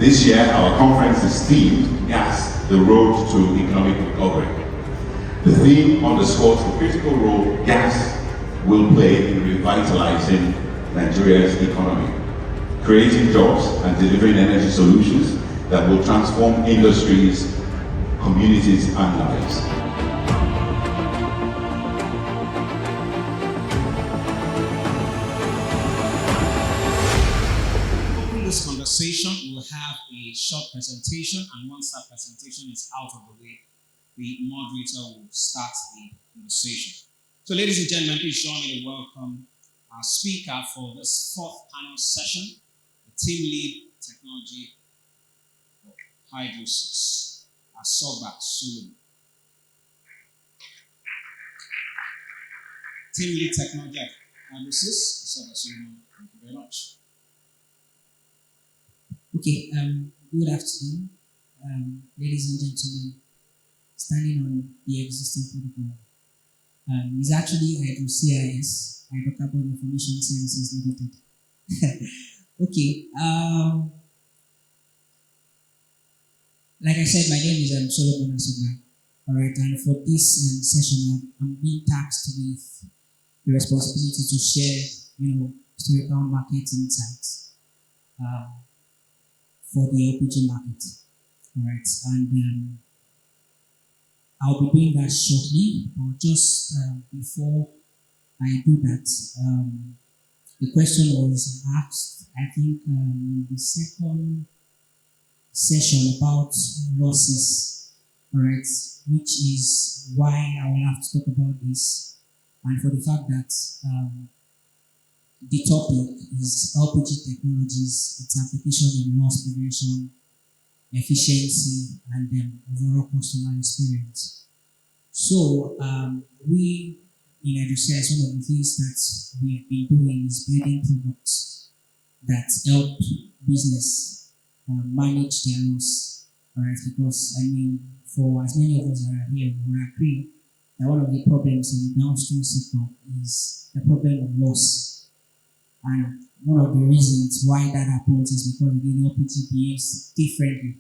This year, our conference is themed Gas, the Road to Economic Recovery. The theme underscores the critical role gas will play in revitalizing Nigeria's economy, creating jobs and delivering energy solutions that will transform industries, communities, and lives. In this conversation, we'll have a short presentation, and once that presentation is out of the way, the moderator will start the conversation. So, ladies and gentlemen, please join me to welcome our speaker for this fourth panel session, the Team Lead Technology for Hydrosis, Asoba Solomon. Team Lead Technology at Hydrosis, Asoba Solomon. Thank you very much. Okay, good afternoon, ladies and gentlemen. Standing on the existing protocol, is actually HydroCIS, Hydrocarbon Information Services Limited. Okay, like I said, my name is Solomon Asoba. All right, and for this session, I'm being tasked with the responsibility to share, historical market insights for the LPG market. All right, and I'll be doing that shortly, but just before I do that, the question was asked, I think, in the second session about losses, all right, which is why I will have to talk about this, and for the fact that the topic is LPG technologies, its application in loss prevention, efficiency, and overall customer experience. So we in HydroCIS, one of the things that we've been doing is building products that help business manage their loss. All right, because for as many of us that are here, we agree that one of the problems in the downstream sector is the problem of loss. And one of the reasons why that happens is because the LPG behaves differently.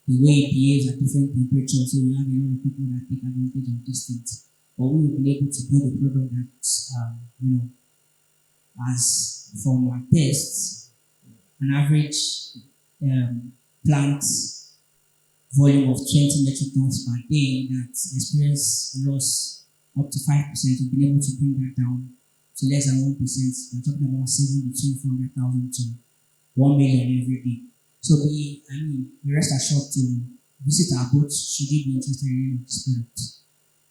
The way it behaves at different temperatures, so you have a lot of people that take advantage of this thing. But we will be able to build a product that, as from our tests, an average plant volume of 20 metric tons per day that experience loss up to 5%, we've been able to bring that down to less than 1%. We're talking about saving between 400,000 to 1 million every day. So be rest assured to visit our booth should you be interested in any of this product,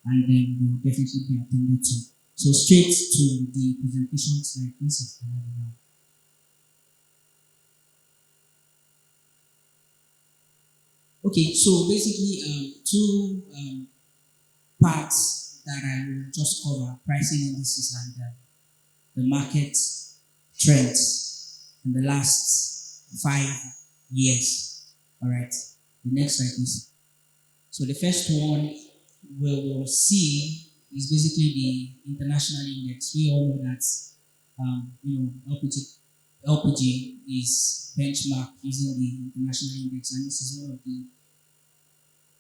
and then you will definitely be attended to. So straight to the presentations like this is now. Okay, so basically two parts that I will just cover: pricing indices and the market trends in the last 5 years. All right. The next slide, please. So the first one we'll see is basically the international index. We all know that LPG is benchmarked using the international index, and this is one of the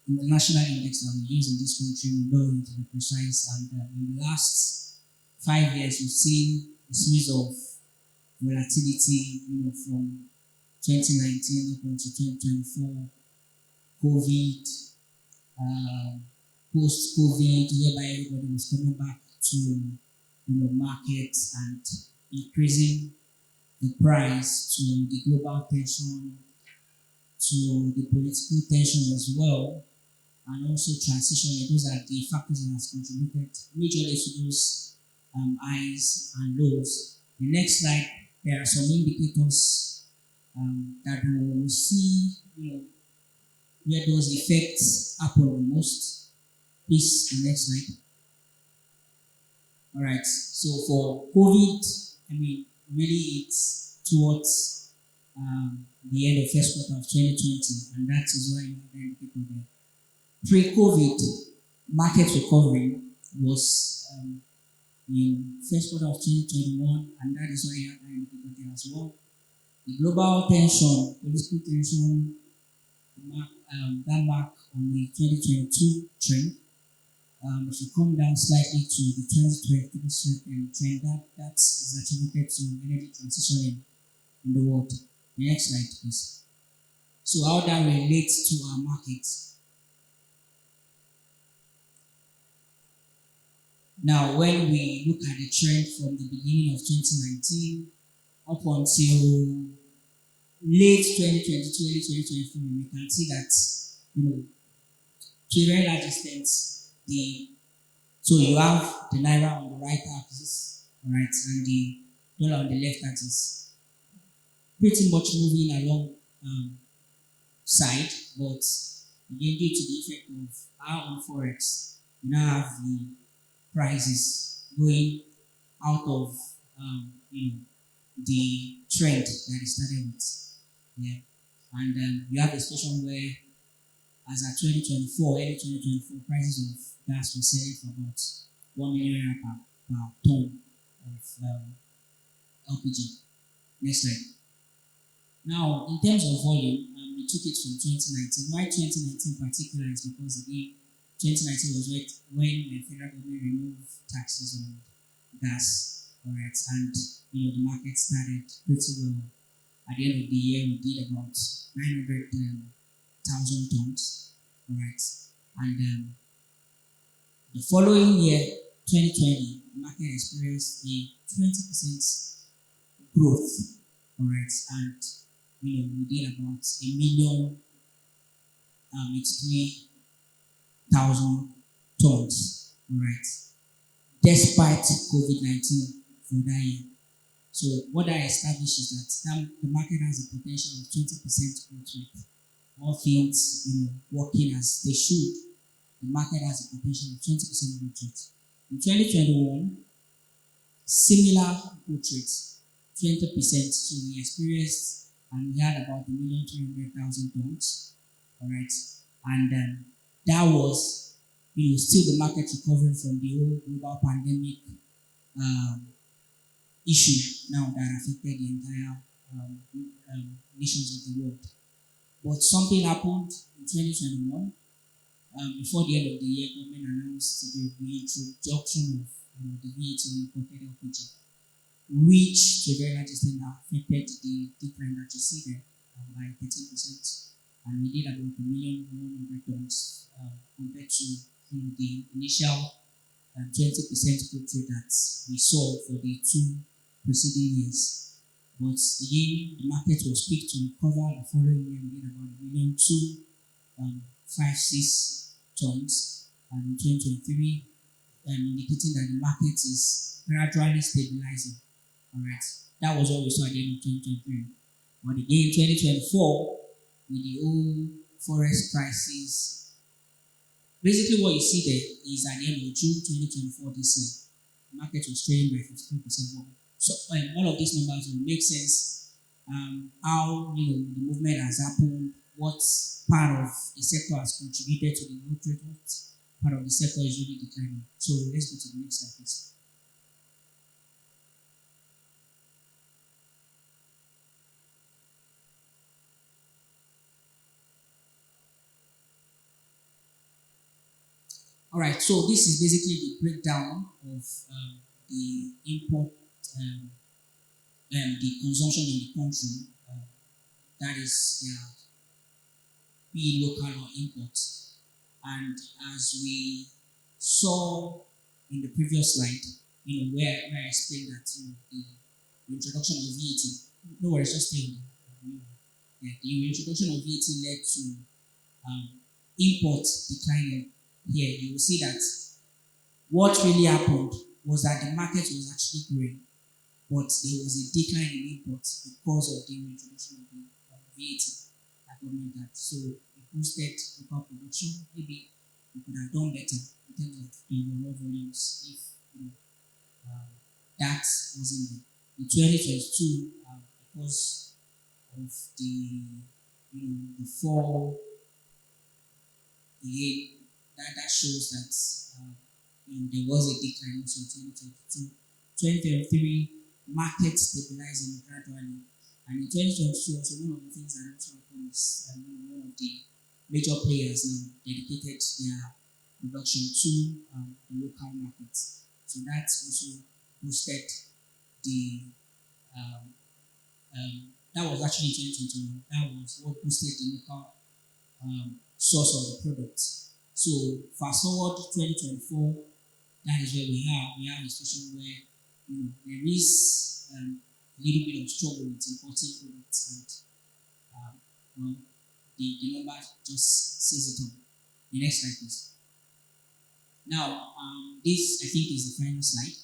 international index that we use in this country. We know it to be precise, and in the last 5 years, we've seen a series of volatility, from 2019 up until 2024, COVID, post-COVID, whereby everybody was coming back to markets and increasing the price to the global tension, to the political tension as well, and also transition. Those are the factors that have contributed majorly to those highs and lows. The next slide, there are some indicators that we will see, where those effects happen the most. Please, the next slide. All right. So for COVID, really it's towards the end of first quarter of 2020, and that is why you have the indicator there. Pre-COVID, market recovery was in first quarter of 2021, and that is why you have the indicator there as well. The global tension, political tension, that mark on the 2022 trend. If you come down slightly to the 2023 trend, that is attributed to energy transition in the world. The next slide, please. So how that relates to our markets. Now, when we look at the trend from the beginning of 2019 up until late 2022, early 2023, we can see that, to a very large extent, so you have the naira on the right axis, right, and the dollar on the left axis, pretty much moving along side, but again, due to the effect of our own forex, you now have the prices going out of the trend that it started with. Yeah. And you have a situation where, as at 2024, early 2024, prices of gas were selling for about 1 million naira per ton of LPG. Next slide. Now, in terms of volume, we took it from 2019. Why 2019 in particular is because, again, 2019 was when the federal government removed taxes on gas, all right, and the market started pretty well. At the end of the year, we did about 900,000 tons, all right, and the following year, 2020, the market experienced a 20% growth, all right, and we did about 1,083,000 tons, all right, despite COVID-19 for that year. So what that establishes that the market has a potential of 20% growth rate. All things working as they should, the market has a potential of 20% growth rate. In 2021, similar growth rate, 20%. So we experienced and we had about 1,300,000 tons, all right, and that was still the market recovering from the whole global pandemic issue now that affected the entire nations of the world. But something happened in 2021. Before the end of the year, government announced the reintroduction of the VAT on imported LPG, which to a very large extent affected the decline that you see there by 13%. And we did about 1,100,000 tons compared to the initial 20% growth rate that we saw for the 2 preceding years. But again, the market was quick to recover. The following year, we did about 1,256,000 tons, and in 2023, indicating that the market is gradually stabilizing. All right, that was what we saw at the end of 2023. But again, 2024, with the old forex crisis, basically what you see there is at the end of June 2024 this year, the market was trading by 53% more. So all of these numbers will make sense. How the movement has happened, what part of the sector has contributed to the growth rate, what part of the sector is really declining. So let's go to the next slide, please. All right, so this is basically the breakdown of the import, the consumption in the country. That is, be local or import. And as we saw in the previous slide, where I explained that the introduction of VAT, no worries, just stay on. The introduction of VAT led to import declining. Here you will see that what really happened was that the market was actually growing, but there was a decline in imports because of the introduction of the VAT that government had. So it boosted local production. Maybe we could have done better in terms of the overall volumes if that wasn't there. In 2022, because of the fall, that shows that there was a decline also in 2022. 2023, market stabilizing gradually. And in 2022, also one of the things that also happened is one of the major players now dedicated their production to the local markets. So that also boosted the that was actually in 2021. That was what boosted the local source of the product. So fast forward to 2024, that is where we are. We have a situation where there is a little bit of struggle with importing products, and well, the number just says it all. The next slide, please. Now, this I think is the final slide.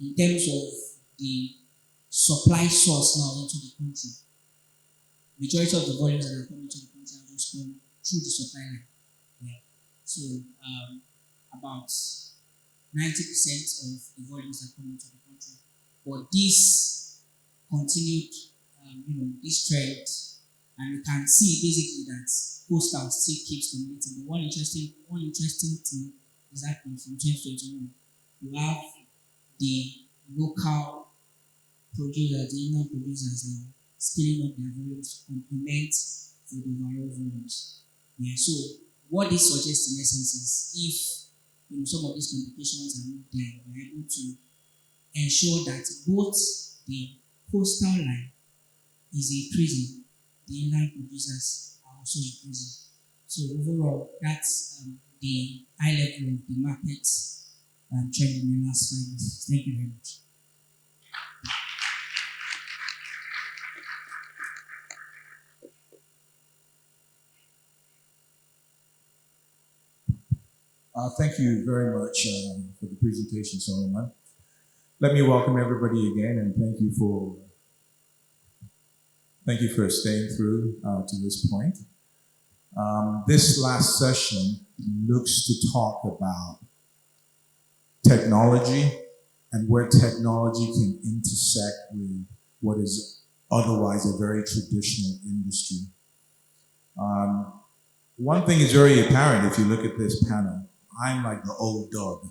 In terms of the supply source now into the country, majority of the volumes that are coming to the country are just come through the supply line. Yeah. So about 90% of the volumes that come into the country. But this continued, this trend, and we can see basically that coastal still keeps dominating. But one interesting thing is happening from 2021. You have the local producers, the Indian producers now scaling up their volumes to complement for the overall volumes. Yeah. So what this suggests in essence is if some of these complications are not there, we're able to ensure that both the coastal line is increasing, the inland producers are also increasing. So overall, that's the high level of the market trend in the last 5 years. Thank you very much. Thank you very much for the presentation, Solomon. Let me welcome everybody again, and thank you for staying through to this point. This last session looks to talk about technology and where technology can intersect with what is otherwise a very traditional industry. One thing is very apparent if you look at this panel. I'm like the old dog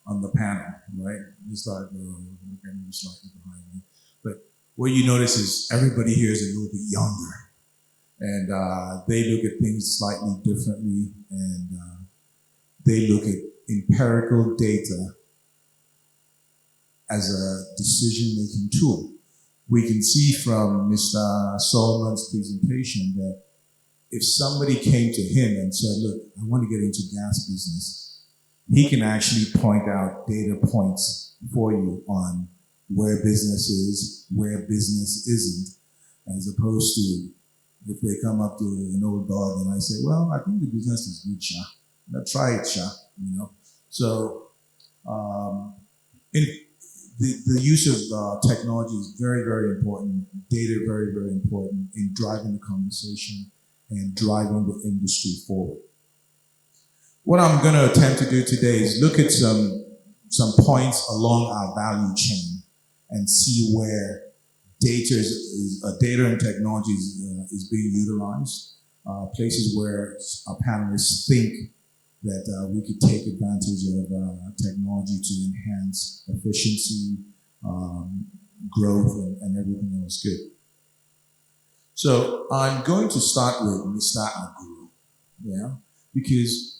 on the panel, right? You start looking slightly behind me. But what you notice is everybody here is a little bit younger. And they look at things slightly differently, and they look at empirical data as a decision-making tool. We can see from Mr. Solomon's presentation that if somebody came to him and said, look, I want to get into gas business, he can actually point out data points for you on where business is, where business isn't, as opposed to if they come up to an old dog and I say, well, I think the business is good, Sha. Let's try it, Sha. So the use of technology is very, very important. Data very, very important in driving the conversation and driving the industry forward. What I'm going to attempt to do today is look at some points along our value chain and see where data and technology is being utilized, places where our panelists think that we could take advantage of technology to enhance efficiency, growth, and everything else good. So I'm going to start with Mr. Aguru, because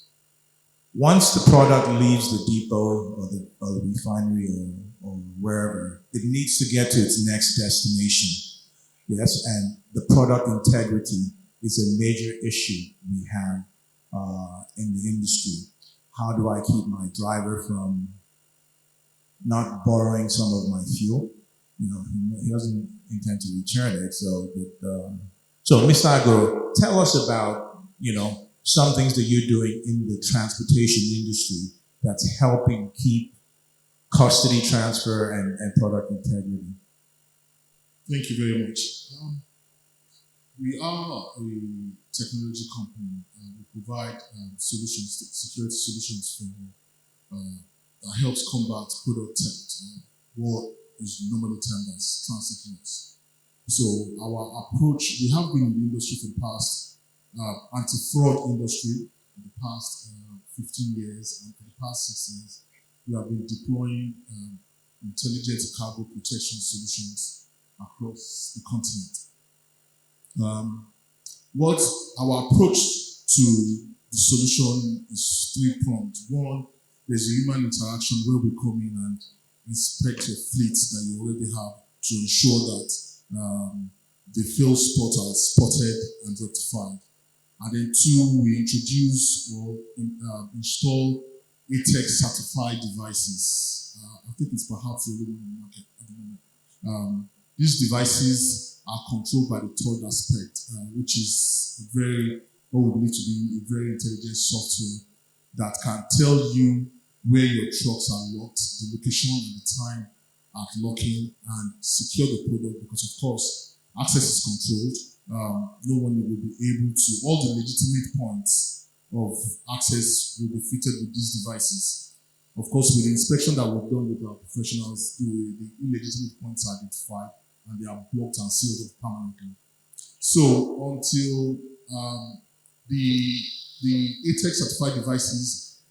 once the product leaves the depot or the refinery or wherever, it needs to get to its next destination. Yes, and the product integrity is a major issue we have in the industry. How do I keep my driver from not borrowing some of my fuel? He doesn't intend to return it. So Mr. Aguro, tell us about, some things that you're doing in the transportation industry that's helping keep custody transfer and product integrity. Thank you very much. We are a technology company. We provide solutions, security solutions that helps combat product theft, what is normally termed as transit loss. So our approach, we have been in the industry for the past anti-fraud industry for the past 15 years, and for the past 6 years, we have been deploying intelligent cargo protection solutions across the continent. What our approach to the solution is three-pronged. One, there's a human interaction where we come in and inspect your fleets that you already have to ensure that the fail spots are spotted and rectified. And then two, we introduce or install ATEX certified devices. I think it's perhaps already in the market at the moment. These devices are controlled by the third aspect, which is what we believe to be a very intelligent software that can tell you where your trucks are locked, the location and the time at locking, and secure the product because, of course, access is controlled. No one will be able to, all the legitimate points of access will be fitted with these devices. Of course, with the inspection that we've done with our professionals, the illegitimate points are identified and they are blocked and sealed off permanently. So until the ATEX certified devices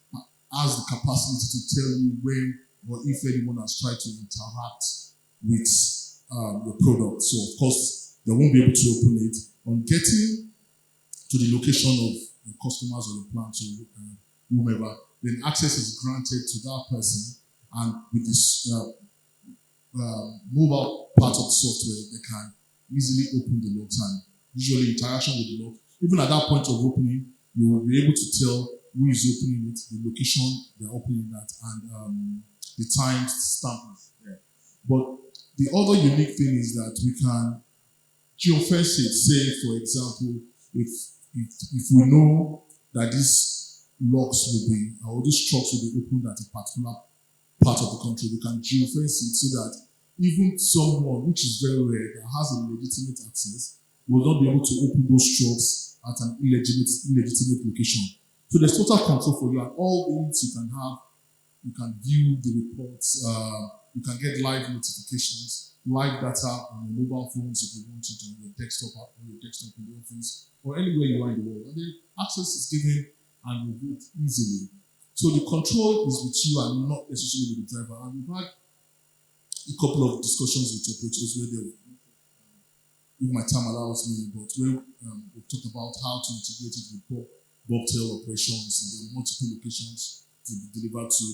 has the capacity to tell you when or if anyone has tried to interact with your product. So of course, they won't be able to open it. On getting to the location of your customers or your plant or whomever, then access is granted to that person, and with this mobile part of the software, they can easily open the lock, and usually interaction with the lock. Even at that point of opening, you will be able to tell who is opening it, the location they're opening at, and the time stamp is there. But the other unique thing is that we can geofence it. Say, for example, if we know that these locks will be, or these trucks will be opened at a particular part of the country, we can geofence it so that even someone, which is very rare, that has a legitimate access, will not be able to open those trucks at an illegitimate location. So there's total control for you, and all these you can have. You can view the reports. You can get live notifications, live data on your mobile phones if you want it, on your desktop app, on your desktop in the office, or anywhere you are in the world. And then access is given and revoked easily. So the control is with you and not necessarily with the driver. And we've had a couple of discussions with operators where they, if my time allows me, but where we've talked about how to integrate it with bobtail operations, and there are multiple locations to be delivered to.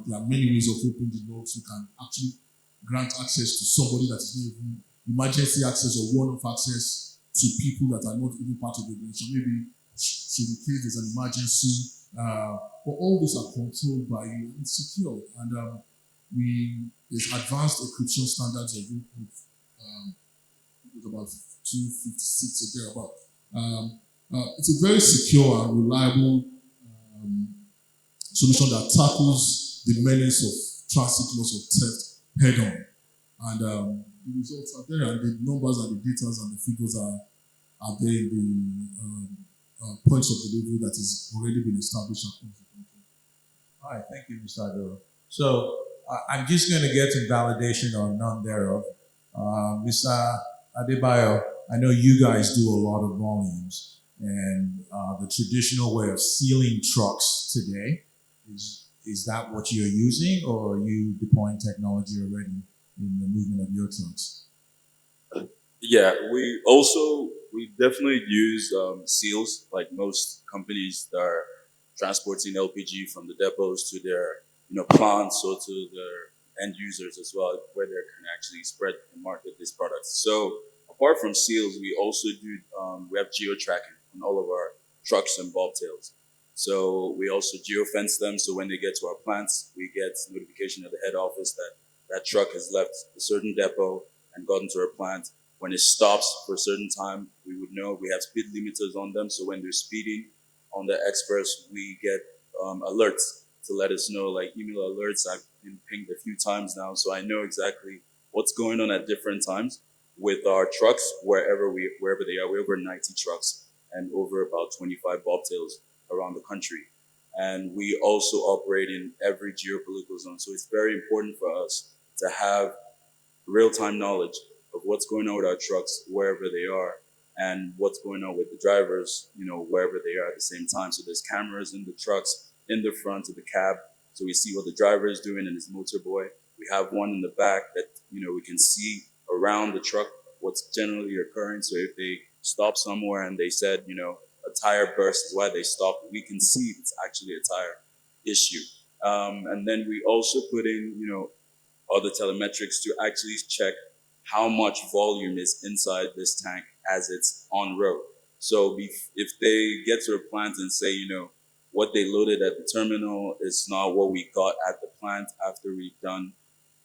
There are many ways of opening the locks. You can actually grant access to somebody that is not even emergency access or one-off access to people that are not even part of the organization. Maybe should in case there's an emergency, but all these are controlled by you and secured. And there's advanced encryption standards of about 256 or thereabout. It's a very secure and reliable solution that tackles the menace of transit loss of theft head on. And the results are there, and the numbers and the data and the figures are there in the points of delivery that has already been established across the country. All right, thank you, Mr. Adoro. So I'm just going to get some validation or none thereof. Mr. Adebayo, I know you guys do a lot of volumes, and the traditional way of sealing trucks today is that what you're using, or are you deploying technology already in the movement of your trucks? Yeah, we definitely use seals, like most companies that are transporting LPG from the depots to their plants or to their end users as well, where they can actually spread and market these products. So apart from seals, we also do we have geo tracking on all of our trucks and bobtails. So we also geofence them, so when they get to our plants, we get notification at the head office that that truck has left a certain depot and gotten to our plant. When it stops for a certain time, we would know. We have speed limiters on them, so when they're speeding on the express, we get alerts to let us know, like email alerts. I've been pinged a few times now, so I know exactly what's going on at different times with our trucks, wherever they are. We're over 90 trucks and over about 25 bobtails around the country. And we also operate in every geopolitical zone. So it's very important for us to have real-time knowledge of what's going on with our trucks, wherever they are, and what's going on with the drivers, wherever they are at the same time. So there's cameras in the trucks, in the front of the cab, so we see what the driver is doing in his motorboy. We have one in the back that, we can see around the truck, what's generally occurring. So if they stop somewhere and they said, a tire burst is why they stopped, we can see it's actually a tire issue. And then we also put in, other telemetrics to actually check how much volume is inside this tank as it's on road. So if they get to a plant and say, what they loaded at the terminal is not what we got at the plant after we've done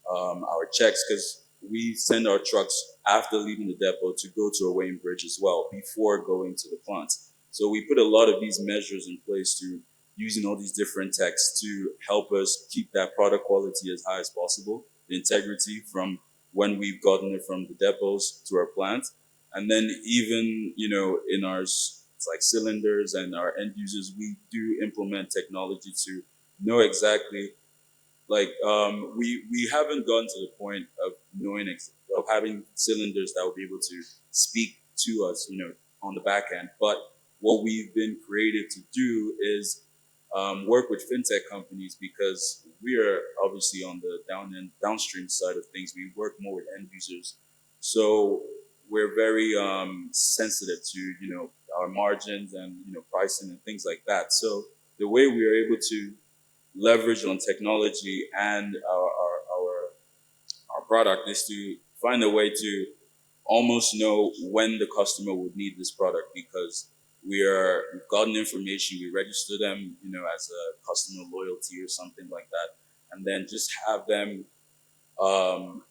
our checks, because we send our trucks after leaving the depot to go to a weighing bridge as well before going to the plant. So we put a lot of these measures in place to using all these different techs to help us keep that product quality as high as possible, the integrity from when we've gotten it from the depots to our plant. And then even, in our it's like cylinders and our end users, we do implement technology to know exactly, we haven't gotten to the point of knowing, of having cylinders that will be able to speak to us, on the back end. But what we've been created to do is work with fintech companies, because we are obviously on the downstream side of things. We work more with end users. So we're very sensitive to, our margins and, pricing and things like that. So the way we are able to leverage on technology and our product is to find a way to almost know when the customer would need this product, because we've gotten information, we register them, as a customer loyalty or something like that, and then just have them,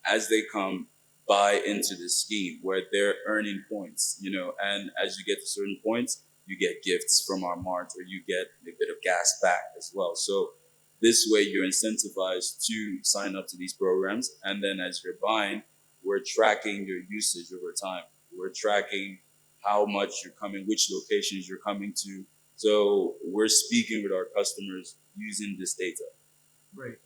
as they come, buy into the scheme where they're earning points, and as you get to certain points, you get gifts from our mart, or you get a bit of gas back as well. So this way you're incentivized to sign up to these programs, and then as you're buying, we're tracking your usage over time. We're tracking how much you're coming, which locations you're coming to. So we're speaking with our customers using this data. Great.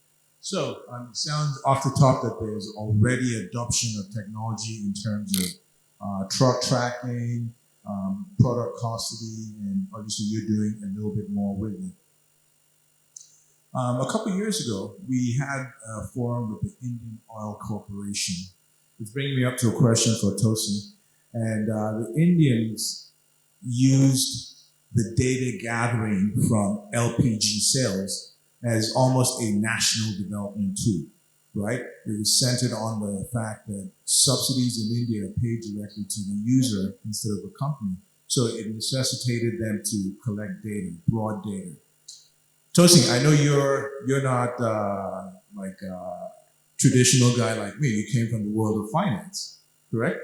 So it sounds off the top that there's already adoption of technology in terms of truck tracking, product custody, and obviously you're doing a little bit more with it. A couple of years ago, we had a forum with the Indian Oil Corporation. It's bringing me up to a question for Tosin. And the Indians used the data gathering from LPG sales as almost a national development tool, right? It was centered on the fact that subsidies in India are paid directly to the user instead of a company. So it necessitated them to collect data, broad data. Tosin, I know you're not like a traditional guy like me. You came from the world of finance, correct?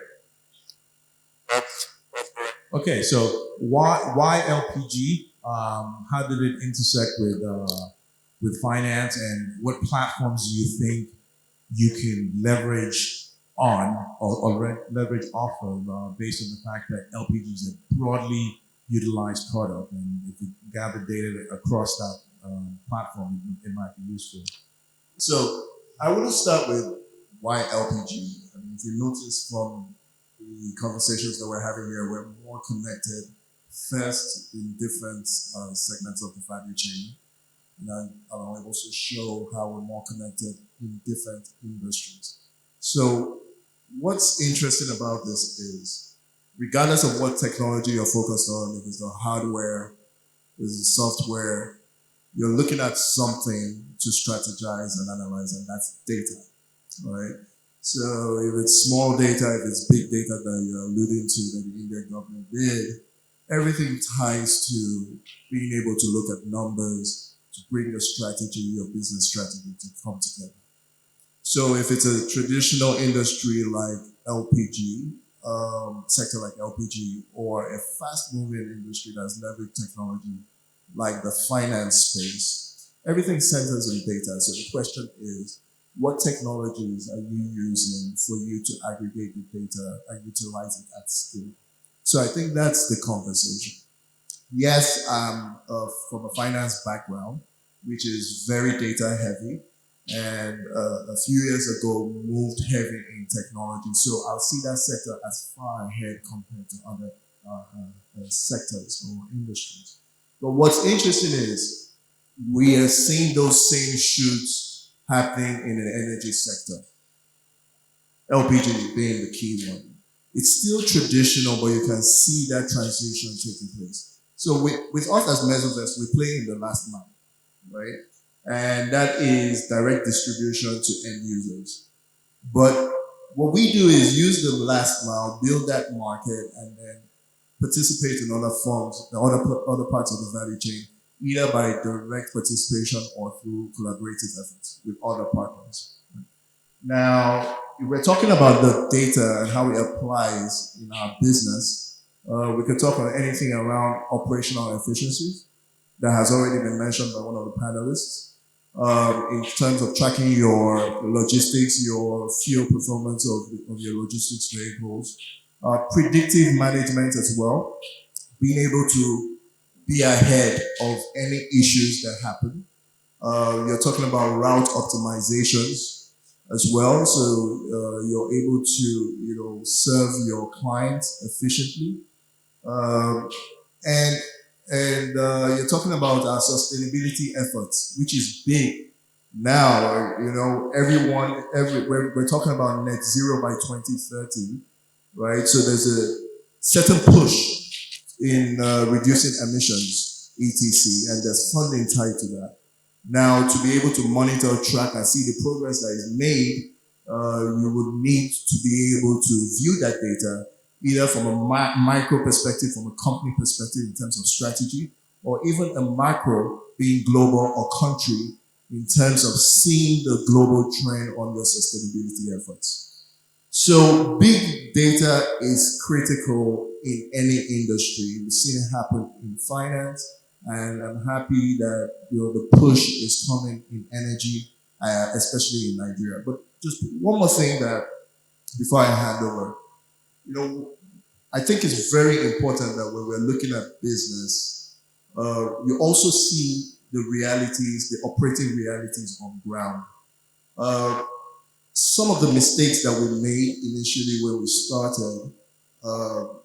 That's correct. Okay, so why LPG? How did it intersect with finance, and what platforms do you think you can leverage on or leverage off of based on the fact that LPG is a broadly utilized product, and if you gather data across that platform, it might be useful. So I want to start with why LPG. I mean, if you notice from the conversations that we're having here, we're more connected first in different segments of the value chain. And I'll also show how we're more connected in different industries. So what's interesting about this is, regardless of what technology you're focused on, if it's the hardware, if it's the software, you're looking at something to strategize and analyze, and that's data, right? So if it's small data, if it's big data that you're alluding to that the Indian government did, everything ties to being able to look at numbers to bring your strategy, your business strategy to come together. So if it's a traditional industry like LPG, sector like LPG, or a fast-moving industry that's leveraged technology like the finance space, everything centers on data. So the question is, what technologies are you using for you to aggregate the data and utilize it at scale? So I think that's the conversation. Yes, I'm from a finance background, which is very data heavy, and a few years ago moved heavy in technology. So I'll see that sector as far ahead compared to other sectors or industries. But what's interesting is we are seeing those same shoots happening in the energy sector. LPG being the key one. It's still traditional, but you can see that transition taking place. So with us as Mesoverse, we play in the last mile, right? And that is direct distribution to end users. But what we do is use the last mile, build that market, and then participate in other forms, other parts of the value chain, either by direct participation or through collaborative efforts with other partners. Now, if we're talking about the data and how it applies in our business, we could talk about anything around operational efficiencies that has already been mentioned by one of the panelists. In terms of tracking your logistics, your fuel performance of your logistics vehicles, predictive management as well, being able to be ahead of any issues that happen. You're talking about route optimizations as well, so you're able to serve your clients efficiently, and you're talking about our sustainability efforts, which is big now. We're talking about net zero by 2030, right? So there's a certain push in reducing emissions, etc., and there's funding tied to that. Now, to be able to monitor, track, and see the progress that is made, you would need to be able to view that data either from a micro perspective, from a company perspective in terms of strategy, or even a macro being global or country in terms of seeing the global trend on your sustainability efforts. So big data is critical in any industry. We've seen it happen in finance, and I'm happy that the push is coming in energy, especially in Nigeria. But just one more thing that before I hand over, I think it's very important that when we're looking at business, you also see the realities, the operating realities on ground. Some of the mistakes that we made initially when we started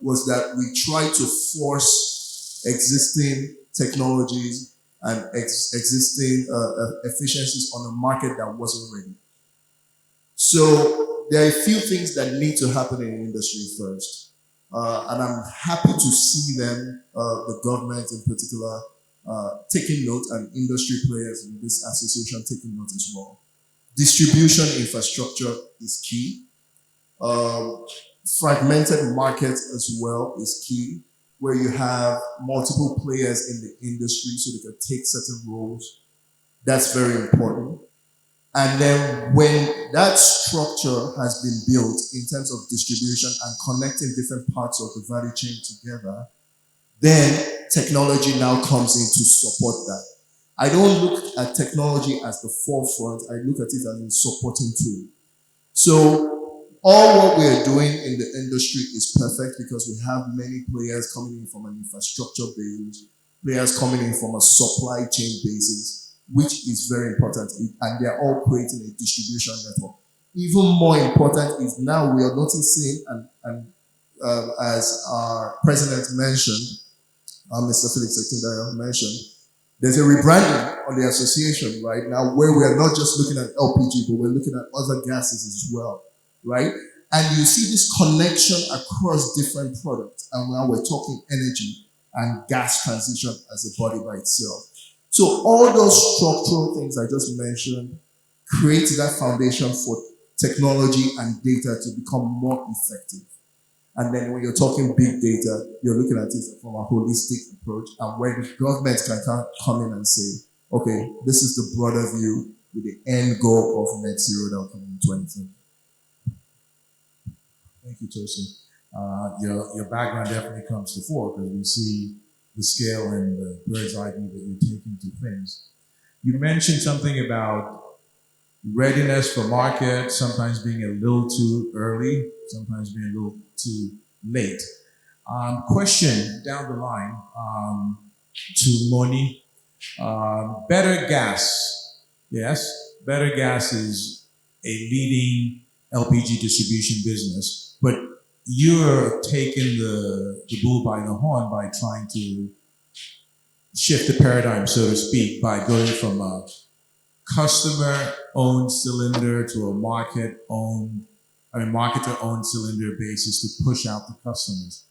was that we tried to force existing technologies and existing efficiencies on a market that wasn't ready. So there are a few things that need to happen in the industry first. And I'm happy to see them, the government in particular, taking note, and industry players in this association taking note as well. Distribution infrastructure is key. Fragmented markets as well is key, where you have multiple players in the industry so they can take certain roles. That's very important. And then when that structure has been built in terms of distribution and connecting different parts of the value chain together, then technology now comes in to support that. I don't look at technology as the forefront, I look at it as a supporting tool. So all what we're doing in the industry is perfect because we have many players coming in from an infrastructure base, players coming in from a supply chain basis, which is very important, and they're all creating a distribution network. Even more important is now we are noticing, and as our president mentioned, Mr. Felix Ekindaya mentioned, there's a rebranding on the association right now where we are not just looking at LPG, but we're looking at other gases as well, right? And you see this connection across different products, and now we're talking energy and gas transition as a body by itself. So all those structural things I just mentioned create that foundation for technology and data to become more effective. And then when you're talking big data, you're looking at it from a holistic approach, and where the government can come in and say, okay, this is the broader view with the end goal of net zero that will come in 2030. Thank you, Tosin. Your background definitely comes to fore because we see the scale and the bird's eye view that you're taking to things. You mentioned something about readiness for market, sometimes being a little too early, sometimes being a little too late. Question down the line to Moni. Better Gas. Yes, Better Gas is a leading LPG distribution business, but you're taking the bull by the horn by trying to shift the paradigm, so to speak, by going from a customer-owned cylinder to a market-owned marketer-owned cylinder basis to push out to customers.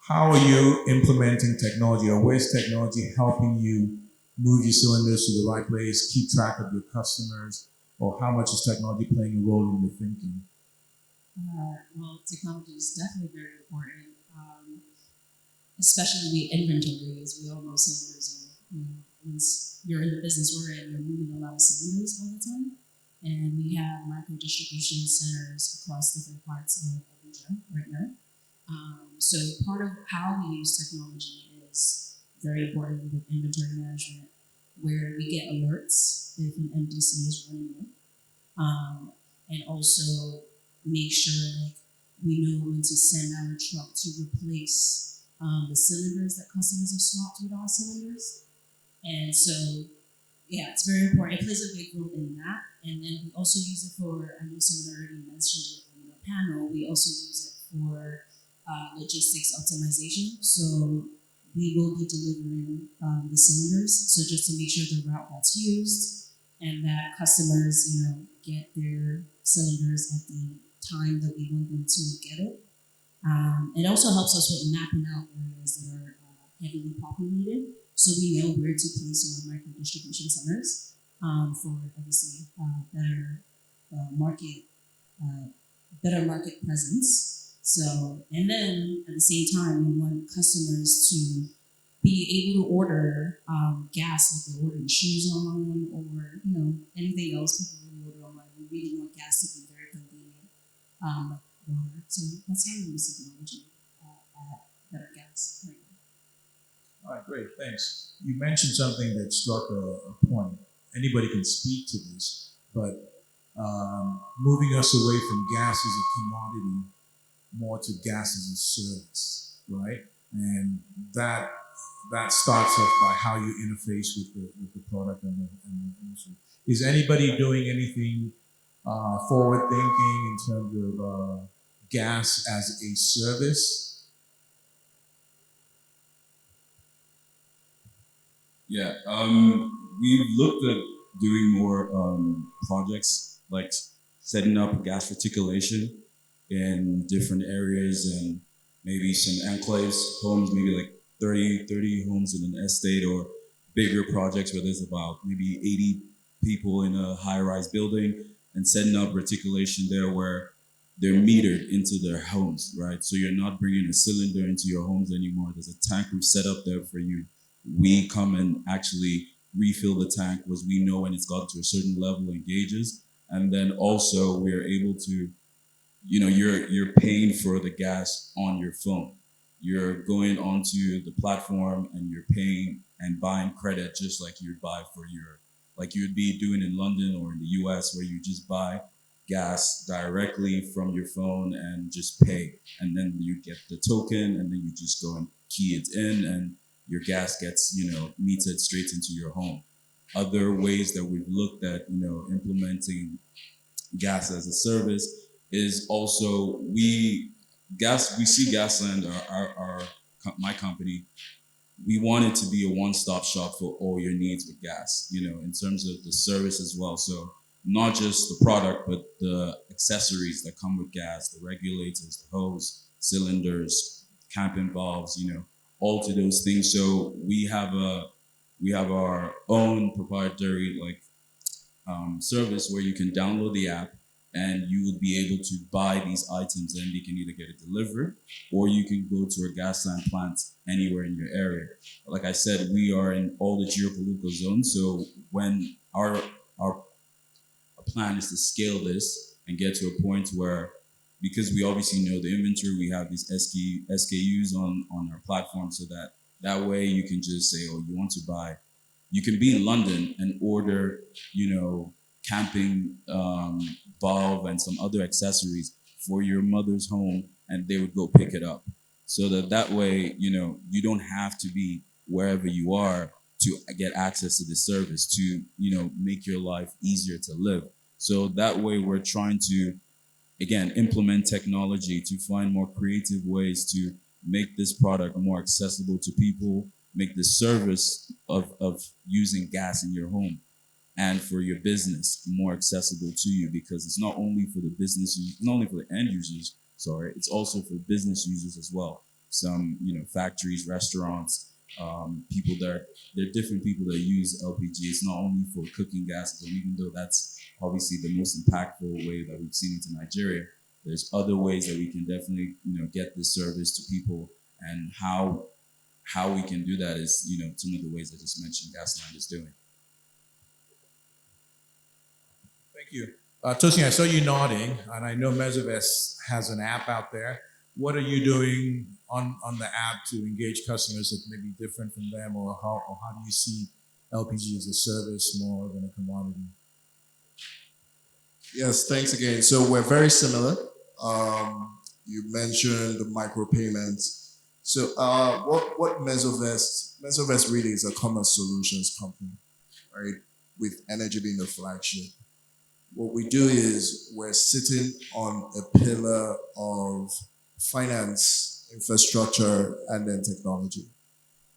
How are you implementing technology, or where's technology helping you move your cylinders to the right place, keep track of your customers, or how much is technology playing a role in your thinking? Well, technology is definitely very important, especially with inventory, as we all know cylinders are, once you're in the business we're in, you're moving a lot of cylinders all the time. And we have micro distribution centers across different parts of Abuja right now. So part of how we use technology is very important with inventory management, where we get alerts if an MDC is running low, and also make sure like we know when to send our truck to replace the cylinders that customers have swapped with our cylinders. And so, yeah, it's very important. It plays a big role in that. And then we also use it for, I know someone already mentioned it in the panel, we also use it for logistics optimization. So we will be delivering the cylinders. So just to make sure the route that's used and that customers, get their cylinders at the time that we want them to get it. It also helps us with mapping out areas that are heavily populated, so we know where to place our micro distribution centers for obviously better market presence. So, and then at the same time, we want customers to be able to order gas, like they're ordering shoes online or anything else people really order online. We really want gas to be very convenient. Water. So that's how we use technology at Better Gas right now. All right, great, thanks. You mentioned something that struck a point. Anybody can speak to this, but moving us away from gas as a commodity more to gas as a service, right? And that starts off by how you interface with the product and the industry. Is anybody doing anything forward thinking in terms of gas as a service? Yeah, we've looked at doing more projects like setting up gas reticulation in different areas and maybe some enclaves, homes, maybe like 30 homes in an estate, or bigger projects where there's about maybe 80 people in a high-rise building, and setting up reticulation there where they're metered into their homes, right? So you're not bringing a cylinder into your homes anymore. There's a tank we've set up there for you. We come and actually refill the tank once we know when it's got to a certain level and gauges. And then also we're able to, you're paying for the gas on your phone. You're going onto the platform and you're paying and buying credit just like you'd buy for like you'd be doing in London or in the US, where you just buy gas directly from your phone and just pay. And then you get the token and then you just go and key it in and your gas gets, metered straight into your home. Other ways that we've looked at, implementing gas as a service is also we see Gasland, my company, we want it to be a one-stop shop for all your needs with gas, in terms of the service as well. So not just the product, but the accessories that come with gas, the regulators, the hose, cylinders, camping valves, all to those things. So we have our own proprietary service where you can download the app and you will be able to buy these items, and you can either get it delivered or you can go to a Gasland plant anywhere in your area. Like I said, we are in all the geopolitical zones. So when our plan is to scale this and get to a point where, because we obviously know the inventory, we have these SKUs on our platform, so that way you can just say, oh, you want to buy, you can be in London and order, camping valve and some other accessories for your mother's home, and they would go pick it up. So that way, you don't have to be wherever you are to get access to the service, to, make your life easier to live. So that way we're trying to, again, implement technology to find more creative ways to make this product more accessible to people, make the service of using gas in your home and for your business more accessible to you, because it's not only for the not only for the end users, sorry, it's also for business users as well. Some, factories, restaurants, people there are different people that use LPG. It's not only for cooking gases, and even though that's obviously the most impactful way that we've seen it in Nigeria, there's other ways that we can definitely, get this service to people, and how we can do that is, some of the ways I just mentioned Gasland is doing. Thank you. Tosin, I saw you nodding, and I know Mesoves has an app out there. What are you doing on the app to engage customers that may be different from them, or how do you see LPG as a service more than a commodity? Yes, thanks again. So we're very similar. You mentioned the micropayments. So what Mesoves really is a commerce solutions company, right? With energy being the flagship. What we do is we're sitting on a pillar of finance, infrastructure, and then technology.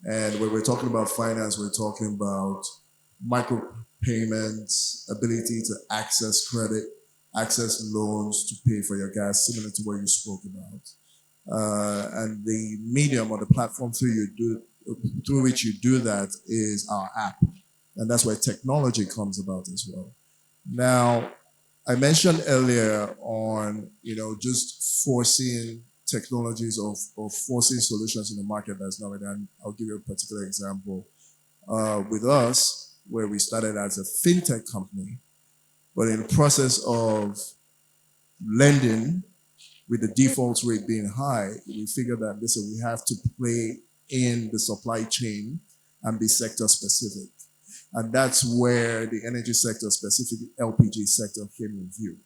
And when we're talking about finance, we're talking about micropayments, ability to access credit, access loans to pay for your gas, similar to what you spoke about. And the medium or the platform through which you do that is our app. And that's where technology comes about as well. Now, I mentioned earlier on, just foreseeing technologies of forcing solutions in the market that's not ready. And I'll give you a particular example. With us, where we started as a fintech company, but in the process of lending, with the default rate being high, we figured that, listen, we have to play in the supply chain and be sector specific. And that's where the energy sector, specifically LPG sector, came in view,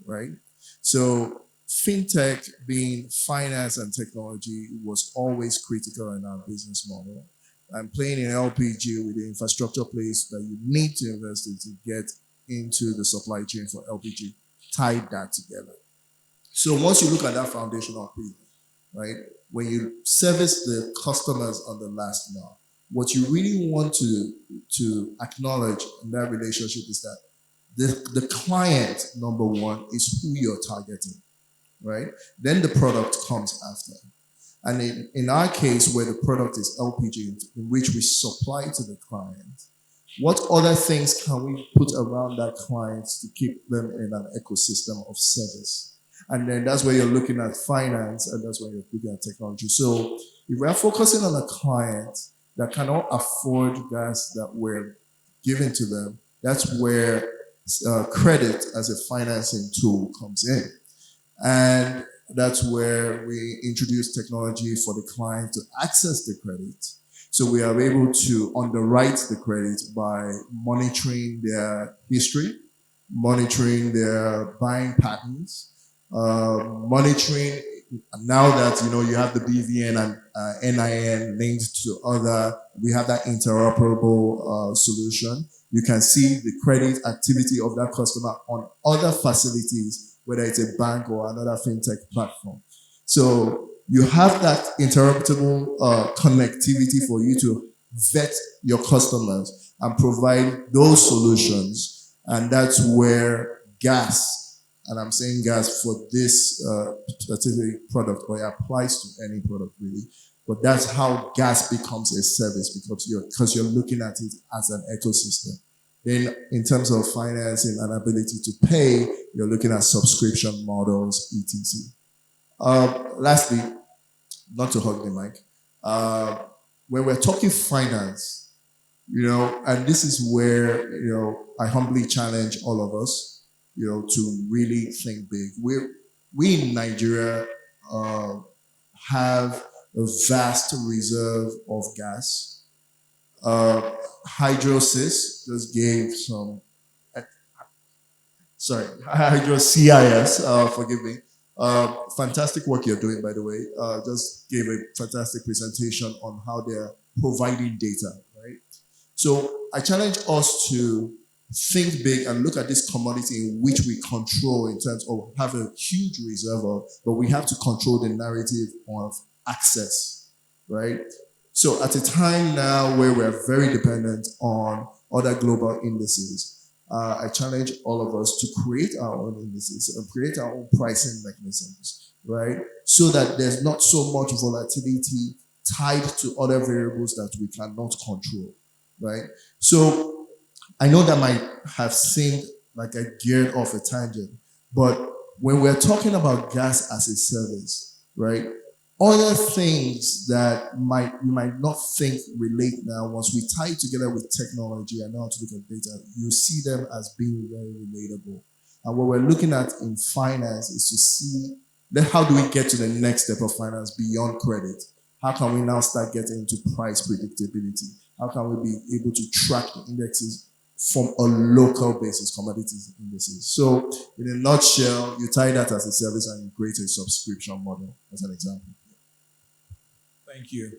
right? So fintech, being finance and technology, was always critical in our business model. And playing in LPG with the infrastructure place that you need to invest in to get into the supply chain for LPG, tied that together. So once you look at that foundational piece, right, when you service the customers on the last mile, what you really want to acknowledge in that relationship is that the client, number one, is who you're targeting, right? Then the product comes after. And in our case, where the product is LPG, in which we supply to the client, what other things can we put around that client to keep them in an ecosystem of service? And then that's where you're looking at finance, and that's where you're looking at technology. So if we're focusing on a client that cannot afford gas that we're giving to them, that's where credit as a financing tool comes in. And that's where we introduce technology for the client to access the credit. So we are able to underwrite the credit by monitoring their history, monitoring their buying patterns, monitoring now that you have the BVN and NIN linked to other, we have that interoperable solution. You can see the credit activity of that customer on other facilities, whether it's a bank or another fintech platform. So you have that interoperable connectivity for you to vet your customers and provide those solutions. And that's where gas, and I'm saying gas for this specific product, but it applies to any product really. But that's how gas becomes a service, because you're looking at it as an ecosystem. Then in terms of financing and ability to pay, you're looking at subscription models, etc. Lastly, not to hug the mic, when we're talking finance, and this is where, I humbly challenge all of us, to really think big. We in Nigeria have a vast reserve of gas. Hydrosis just gave some, Hydro CIS, forgive me. Fantastic work you're doing, by the way. Just gave a fantastic presentation on how they're providing data, right? So I challenge us to think big and look at this commodity in which we control in terms of have a huge reserve of, but we have to control the narrative of access, right? So at a time now where we're very dependent on other global indices, I challenge all of us to create our own indices and create our own pricing mechanisms, right? So that there's not so much volatility tied to other variables that we cannot control, right? So I know that might have seemed like I geared off a tangent, but when we're talking about gas as a service, right? Other things that you might not think relate now, once we tie it together with technology and know how to look at data, you see them as being very relatable. And what we're looking at in finance is to see how do we get to the next step of finance beyond credit? How can we now start getting into price predictability? How can we be able to track the indexes from a local basis, commodities indices? So in a nutshell, you tie that as a service and you create a subscription model as an example. Thank you.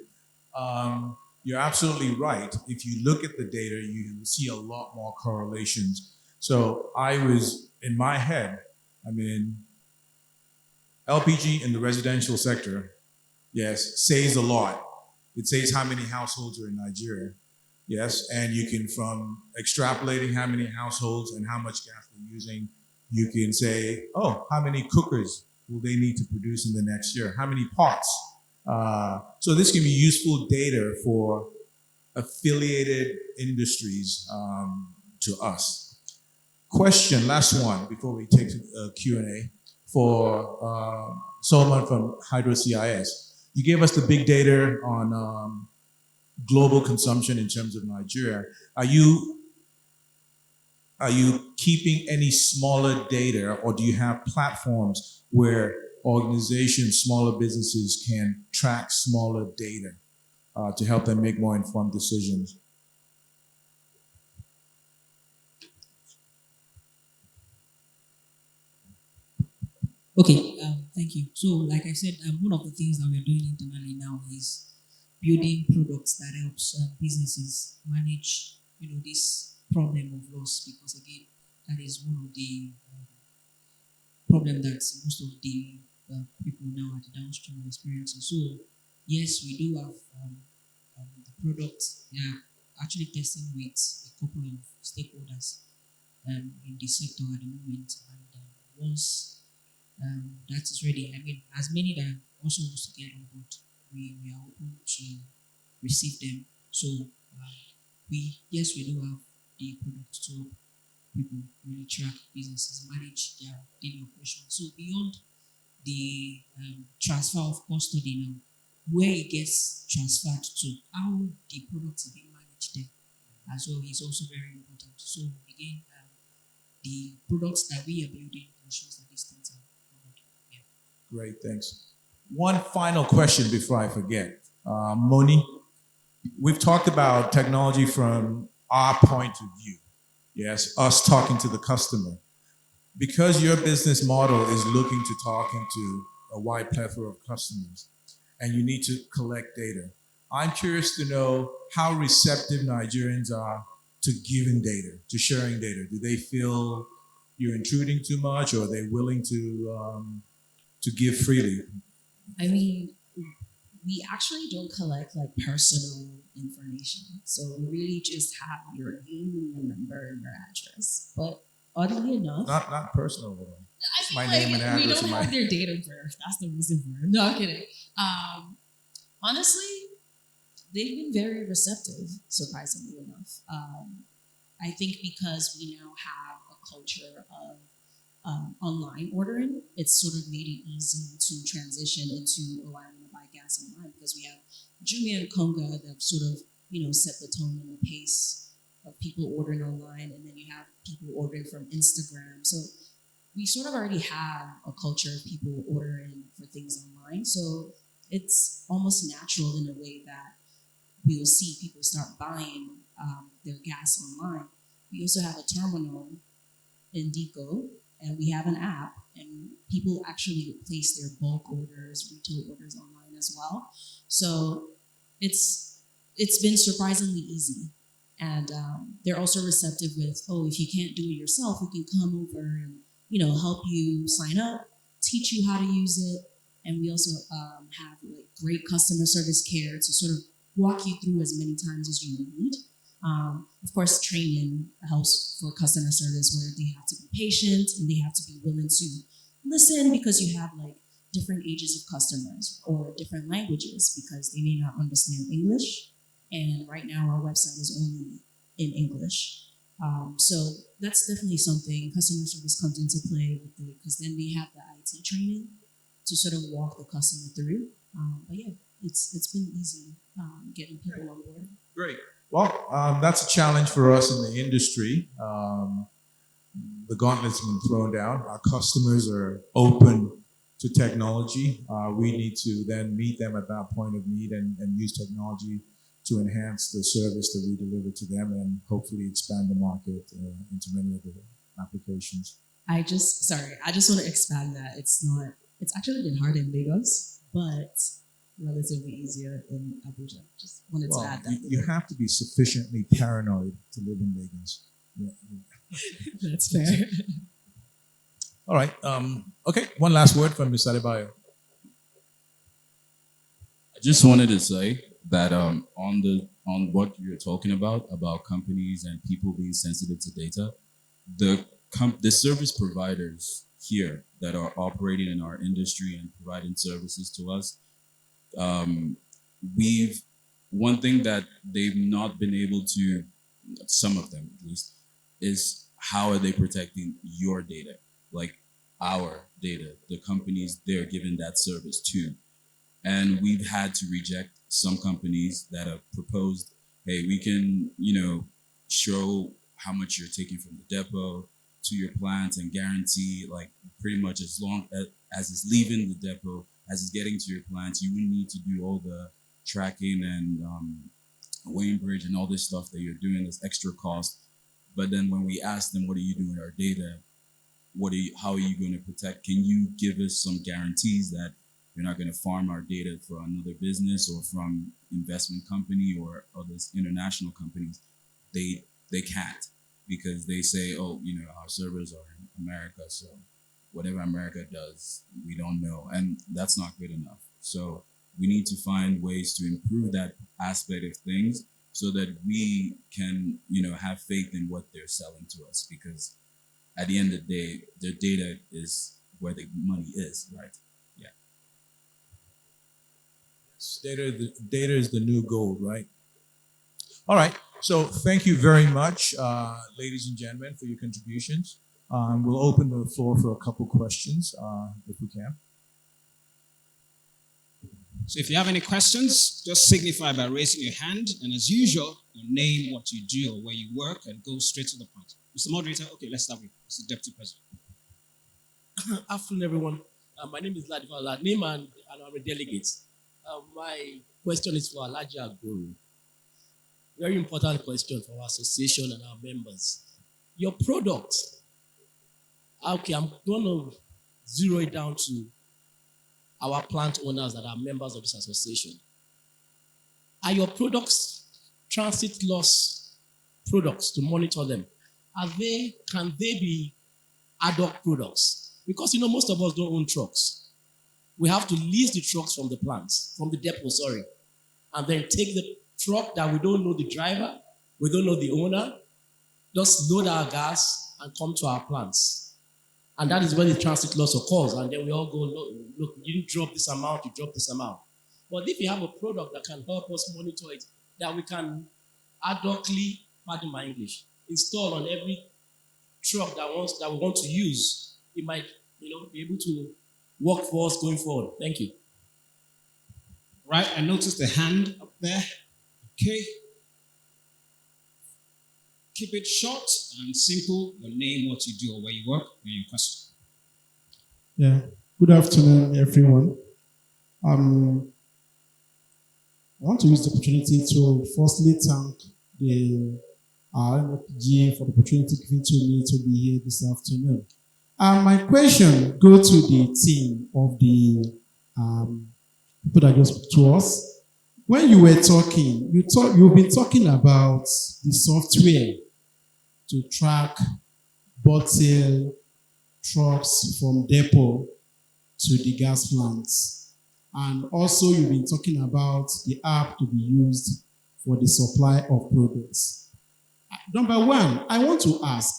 You're absolutely right. If you look at the data, you see a lot more correlations. So in my head, LPG in the residential sector, yes, says a lot. It says how many households are in Nigeria. Yes, and you can, from extrapolating how many households and how much gas they're using, you can say, oh, how many cookers will they need to produce in the next year? How many pots? So this can be useful data for affiliated industries to us. Question, last one, before we take Q&A, for Solomon from Hydro CIS. You gave us the big data on global consumption in terms of Nigeria. Are you keeping any smaller data, or do you have platforms where organizations, smaller businesses can track smaller data to help them make more informed decisions? Okay, thank you. So, like I said, one of the things that we're doing internally now is building products that helps businesses manage, this problem of loss, because again, that is one of the problem that most of the people now at the downstream are experiencing. So, yes, we do have the products. We are actually testing with a couple of stakeholders in the sector at the moment, and once that is ready, as many that also wants to get on board, we are open to receive them. So we do have the product to help people really track businesses, manage their daily operations. So beyond the transfer of custody now, where it gets transferred to, how the products are being managed there as well is also very important. So again, the products that we are building ensures that these things are covered. Yeah. Great, thanks. One final question before I forget. Moni, we've talked about technology from our point of view. Yes, us talking to the customer. Because your business model is looking to talking to a wide plethora of customers, and you need to collect data, I'm curious to know how receptive Nigerians are to giving data, to sharing data. Do they feel you're intruding too much, or are they willing to give freely? We actually don't collect like personal information. So we really just have your name and your number and your address. But oddly enough, Not personal. I feel My like name and address. we don't have their date of birth. That's the reason for it. No, I'm kidding. Honestly, they've been very receptive, surprisingly enough. I think because we now have a culture of online ordering, it's sort of made it easy to transition into, oh, I want to buy gas online, because we have Jumia and Konga that sort of, set the tone and the pace of people ordering online, and then you have people ordering from Instagram. So we sort of already have a culture of people ordering for things online. So it's almost natural in a way that we will see people start buying their gas online. We also have a terminal in Deco, and we have an app, and people actually place their bulk orders, retail orders online as well. So it's been surprisingly easy. And they're also receptive with, oh, if you can't do it yourself, we can come over and, help you sign up, teach you how to use it. And we also have like great customer service care to sort of walk you through as many times as you need. Of course, training helps for customer service where they have to be patient and they have to be willing to listen because you have like different ages of customers or different languages because they may not understand English. And right now our website is only in English. So that's definitely something customer service comes into play with it because then they have the IT training to sort of walk the customer through. But yeah, it's been easy getting people on board. Great. Well, that's a challenge for us in the industry. The gauntlet's been thrown down. Our customers are open to technology. We need to then meet them at that point of need and use technology to enhance the service that we deliver to them and hopefully expand the market into many other applications. I just want to expand that. It's actually been hard in Lagos, but relatively easier in Abuja. Just wanted to add that. You have to be sufficiently paranoid to live in Lagos. Yeah. That's fair. All right. Okay. One last word from Ms. Adebayo. I just wanted to say that on what you're talking about companies and people being sensitive to data, the service providers here that are operating in our industry and providing services to us, one thing that they've not been able to, some of them at least, is how are they protecting your data, like our data, the companies they're giving that service to. And we've had to reject some companies that have proposed, hey, we can, show how much you're taking from the depot to your plant and guarantee, like, pretty much as long as it's leaving the depot, as it's getting to your plant, you wouldn't need to do all the tracking and weighing bridge and all this stuff that you're doing, this extra cost. But then when we ask them, what are you doing with our data? How are you going to protect? Can you give us some guarantees that you're not going to farm our data for another business or from investment company or other international companies? They can't, because they say, oh, our servers are in America, so whatever America does, we don't know. And that's not good enough. So we need to find ways to improve that aspect of things so that we can, have faith in what they're selling to us, because at the end of the day, their data is where the money is, right? Yeah. Data is the new gold, right? All right. So thank you very much, ladies and gentlemen, for your contributions. We'll open the floor for a couple questions, if we can. So if you have any questions, just signify by raising your hand. And as usual, you name what you do or where you work and go straight to the point. Mr. Moderator, okay, let's start with Mr. Deputy President. Afternoon, everyone. My name is Ladifa Ladnim, and I'm a delegate. My question is for Alhaji Agboro. Very important question for our association and our members. Your product, okay, I'm going to zero it down to our plant owners that are members of this association. Are your products transit loss products to monitor them? Can they be ad hoc products? Because most of us don't own trucks. We have to lease the trucks from the plants, from the depot, and then take the truck that we don't know the driver, we don't know the owner, just load our gas and come to our plants. And that is when the transit loss occurs. And then we all go, look, you didn't drop this amount, you dropped this amount. But if you have a product that can help us monitor it, that we can ad hocly, pardon my English, install on every truck that we want to use, it might, be able to work for us going forward. Thank you. Right, I noticed the hand up there. Okay. Keep it short and simple. Your name, what you do, or where you work, and your question. Yeah. Good afternoon, everyone. I want to use the opportunity to firstly thank the NLCGA for the opportunity given to me to be here this afternoon. My question goes to the team of the people that just spoke to us. When you were talking, you've been talking about the software to track bottle trucks from depot to the gas plants. And also you've been talking about the app to be used for the supply of products. Number one, I want to ask,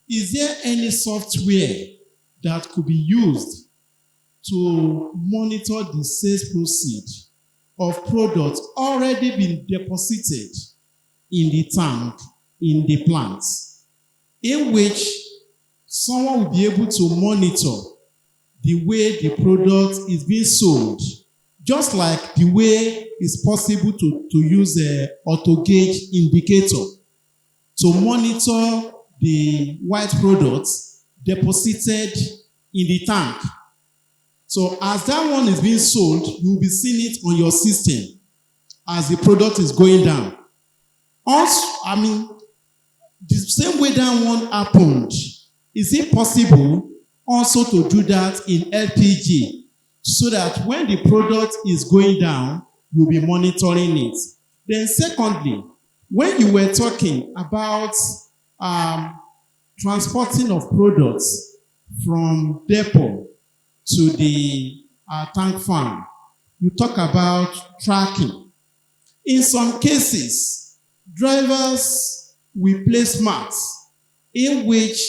is there any software that could be used to monitor the sales proceed of products already been deposited in the tank, in the plant, in which someone will be able to monitor the way the product is being sold, just like the way it's possible to use an auto gauge indicator to monitor the white products deposited in the tank. So as that one is being sold, you'll be seeing it on your system as the product is going down. Also, the same way that one happened, is it possible also to do that in LPG so that when the product is going down, you'll be monitoring it? Then secondly, when you were talking about transporting of products from depot to the tank farm, you talk about tracking. In some cases, drivers will place marks in which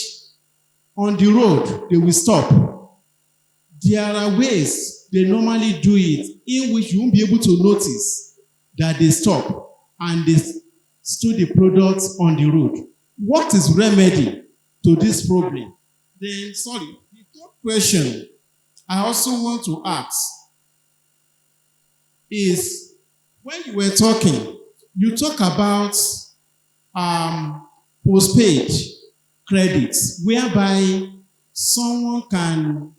on the road they will stop. There are ways they normally do it in which you won't be able to notice that they stop and they stood the products on the road. What is remedy to this problem? Then, sorry, the third question I also want to ask is, when you were talking, you talk about postpaid credits, whereby someone can,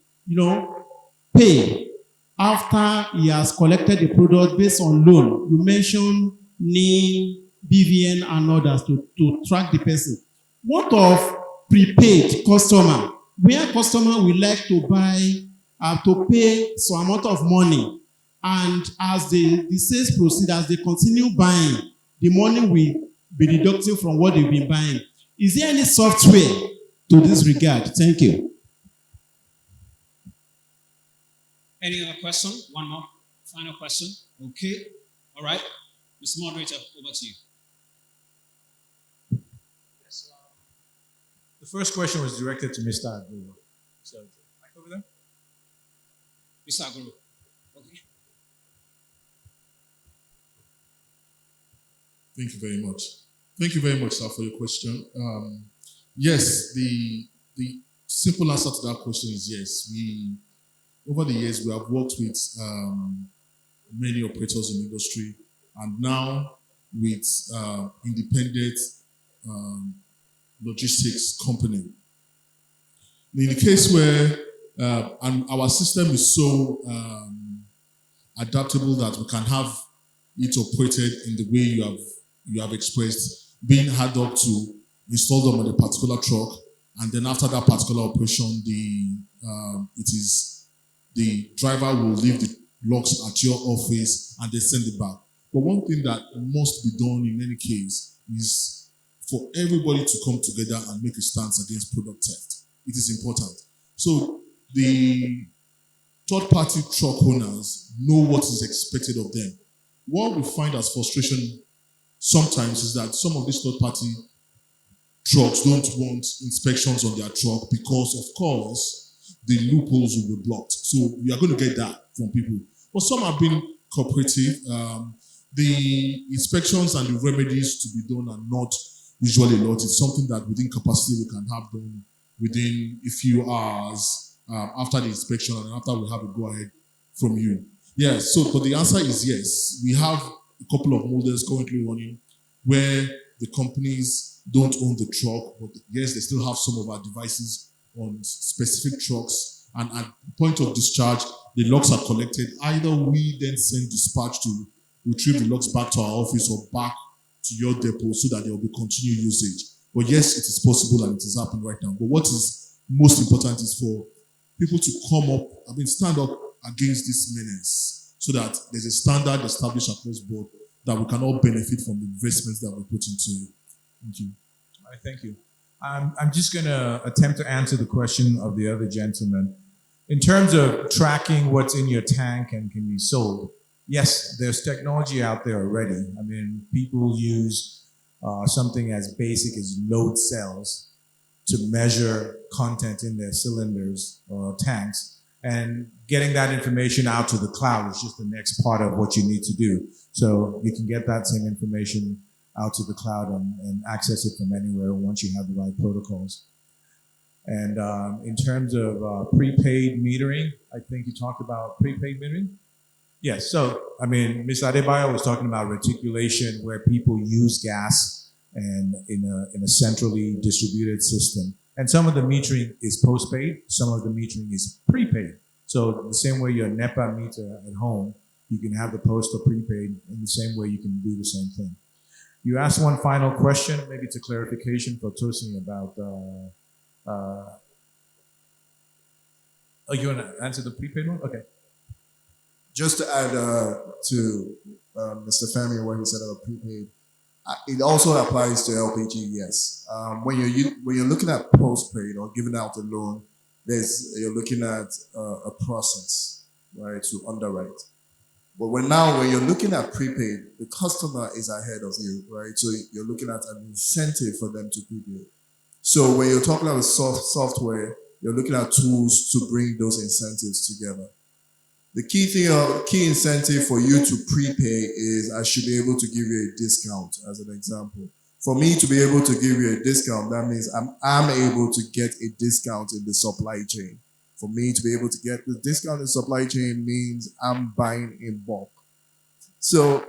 pay after he has collected the product based on loan. You mentioned NIN, BVN, and others to track the person. What of prepaid customer, where customer will like to buy, to pay some amount of money, and as the sales proceed, as they continue buying, the money will be deducted from what they've been buying. Is there any software to this regard? Thank you. Any other question? One more. Final question. Okay. All right. Mr. Moderator, over to you. Yes. The first question was directed to Mr. Aguro. So, mic over there. Mr. Aguro. Okay. Thank you very much. Thank you very much, sir, for your question. Yes, the simple answer to that question is yes. Over the years, we have worked with many operators in the industry, and now with independent logistics company. In the case where and our system is so adaptable that we can have it operated in the way you have expressed, being ad hoc to install them on a particular truck, and then after that particular operation, the driver will leave the logs at your office and they send it back. But one thing that must be done in any case is for everybody to come together and make a stance against product theft. It is important. So the third-party truck owners know what is expected of them. What we find as frustration sometimes is that some of these third-party trucks don't want inspections on their truck because, of course, the loopholes will be blocked. So we are going to get that from people. But some have been cooperative. The inspections and the remedies to be done are not usually a lot. It's something that within capacity we can have done within a few hours after the inspection and after we have a go-ahead from you. Yes, so but the answer is yes. We have a couple of models currently running where the companies don't own the truck, but yes, they still have some of our devices on specific trucks, and at point of discharge, the logs are collected. Either we then send dispatch to retrieve the logs back to our office or back to your depot so that there will be continued usage. But yes, it is possible and it is happening right now. But what is most important is for people to stand up against this menace so that there's a standard established across board that we can all benefit from the investments that we put into it. Thank you. All right, thank you. I'm just going to attempt to answer the question of the other gentleman. In terms of tracking what's in your tank and can be sold, yes, there's technology out there already. I mean, people use something as basic as load cells to measure content in their cylinders or tanks. And getting that information out to the cloud is just the next part of what you need to do. So you can get that same information out to the cloud and access it from anywhere once you have the right protocols. And in terms of prepaid metering, I think you talked about prepaid metering. Yes, so, I mean, Ms. Adebayo was talking about reticulation where people use gas and in a centrally distributed system. And some of the metering is postpaid, some of the metering is prepaid. So the same way your NEPA meter at home, you can have the post or prepaid, in the same way you can do the same thing. You asked one final question, maybe it's a clarification for Tosin about, oh, you want to answer the prepaid one? Okay. Just to add to Mr. Femi what he said about prepaid, it also applies to LPG. Yes, when you're looking at postpaid or giving out a loan, you're looking at a process, right, to underwrite. But when you're looking at prepaid, the customer is ahead of you, right? So you're looking at an incentive for them to prepay. So when you're talking about software, you're looking at tools to bring those incentives together. The key incentive for you to prepay is I should be able to give you a discount, as an example. For me to be able to give you a discount, that means I'm able to get a discount in the supply chain. For me to be able to get the discount in supply chain means I'm buying in bulk. So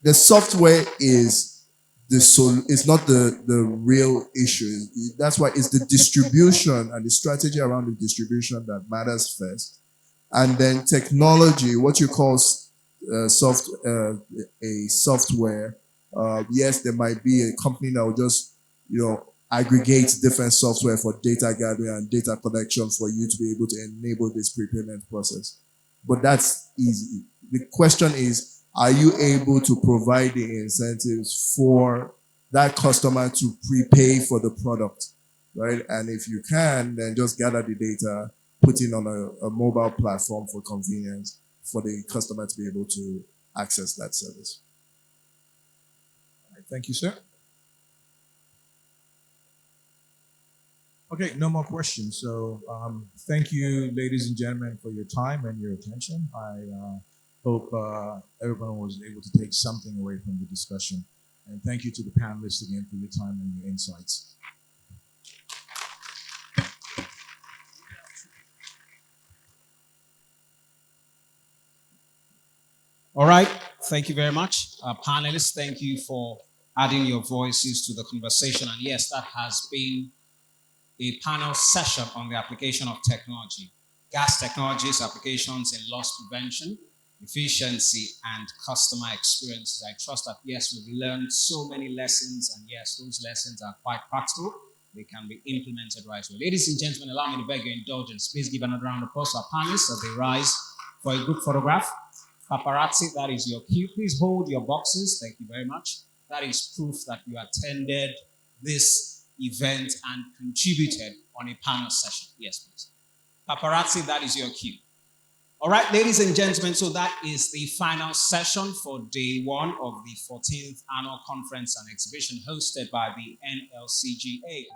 the software is it's not the real issue. That's why it's the distribution and the strategy around the distribution that matters first. And then technology, what you call a software. Yes, there might be a company that will just, aggregate different software for data gathering and data collection for you to be able to enable this prepayment process. But that's easy. The question is, are you able to provide the incentives for that customer to prepay for the product, right? And if you can, then just gather the data, put it on a mobile platform for convenience for the customer to be able to access that service. All right, thank you, sir. Okay, no more questions. So thank you, ladies and gentlemen, for your time and your attention. I hope everyone was able to take something away from the discussion. And thank you to the panelists again for your time and your insights. All right, thank you very much. Panelists, thank you for adding your voices to the conversation. And yes, that has been a panel session on the application of technology, gas technologies, applications in loss prevention, efficiency, and customer experiences. I trust that, yes, we've learned so many lessons, and yes, those lessons are quite practical. They can be implemented right away. Ladies and gentlemen, allow me to beg your indulgence. Please give another round of applause to our panelists as they rise for a group photograph. Paparazzi, that is your cue. Please hold your boxes. Thank you very much. That is proof that you attended this event and contributed on a panel session. Yes, please. Paparazzi, that is your cue. All right, ladies and gentlemen, so that is the final session for day one of the 14th Annual Conference and Exhibition hosted by the NLCGA.